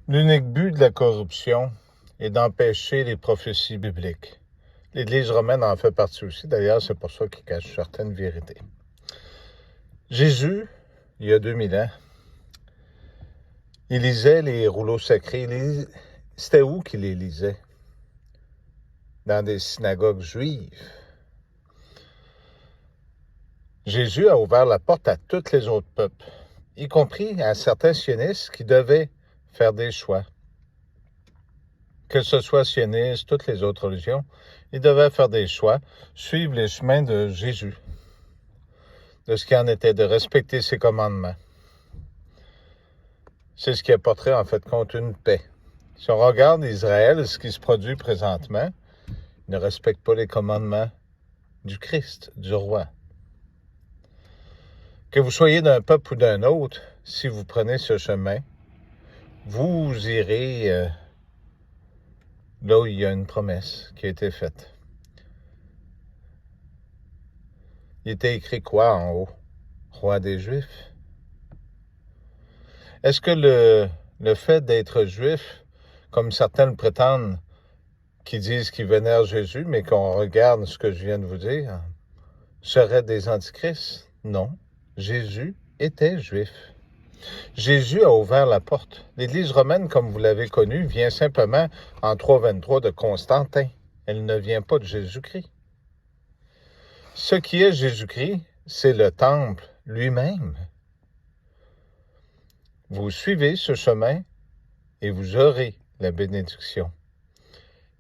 L'unique but de la corruption est d'empêcher les prophéties bibliques. L'Église romaine en fait partie aussi. D'ailleurs, c'est pour ça qu'il cache certaines vérités. Jésus, il y a 2000 ans, il lisait les rouleaux sacrés. C'était où qu'il les lisait? Dans des synagogues juives. Jésus a ouvert la porte à tous les autres peuples, y compris à certains sionistes qui devaient faire des choix. Que ce soit sioniste, toutes les autres religions, ils devaient faire des choix, suivre les chemins de Jésus, de ce qu'il en était, de respecter ses commandements. C'est ce qui apporterait en fait compte une paix. Si on regarde Israël, ce qui se produit présentement, ils ne respectent pas les commandements du Christ, du roi. Que vous soyez d'un peuple ou d'un autre, si vous prenez ce chemin, vous irez là où il y a une promesse qui a été faite. Il était écrit quoi en haut? Roi des Juifs. Est-ce que le fait d'être juif, comme certains le prétendent, qui disent qu'ils vénèrent Jésus, mais qu'on regarde ce que je viens de vous dire, seraient des antichrists? Non. Jésus était juif. Jésus a ouvert la porte. L'Église romaine, comme vous l'avez connu, vient simplement en 323 de Constantin. Elle ne vient pas de Jésus-Christ. Ce qui est Jésus-Christ, c'est le temple lui-même. Vous suivez ce chemin et vous aurez la bénédiction.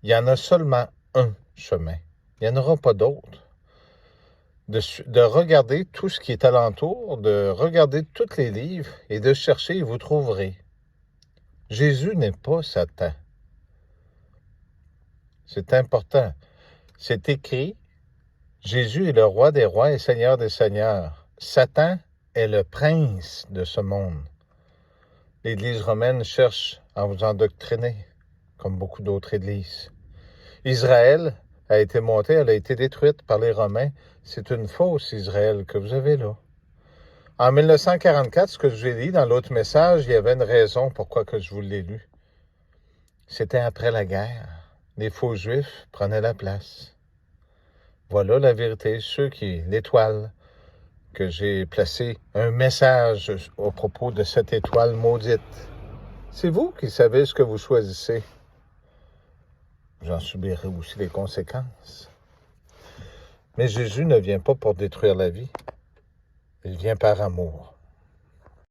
Il y en a seulement un chemin. Il n'y en aura pas d'autre. De regarder tout ce qui est alentour, de regarder tous les livres et de chercher et vous trouverez. Jésus n'est pas Satan. C'est important. C'est écrit, Jésus est le roi des rois et seigneur des seigneurs. Satan est le prince de ce monde. L'Église romaine cherche à vous endoctriner, comme beaucoup d'autres églises. Israël a été montée, elle a été détruite par les Romains. C'est une fausse Israël que vous avez là. En 1944, ce que je vous ai lu dans l'autre message, il y avait une raison pourquoi que je vous l'ai lu. C'était après la guerre. Les faux juifs prenaient la place. Voilà la vérité. L'étoile, que j'ai placé un message au propos de cette étoile maudite. C'est vous qui savez ce que vous choisissez. J'en subirai aussi les conséquences. Mais Jésus ne vient pas pour détruire la vie. Il vient par amour.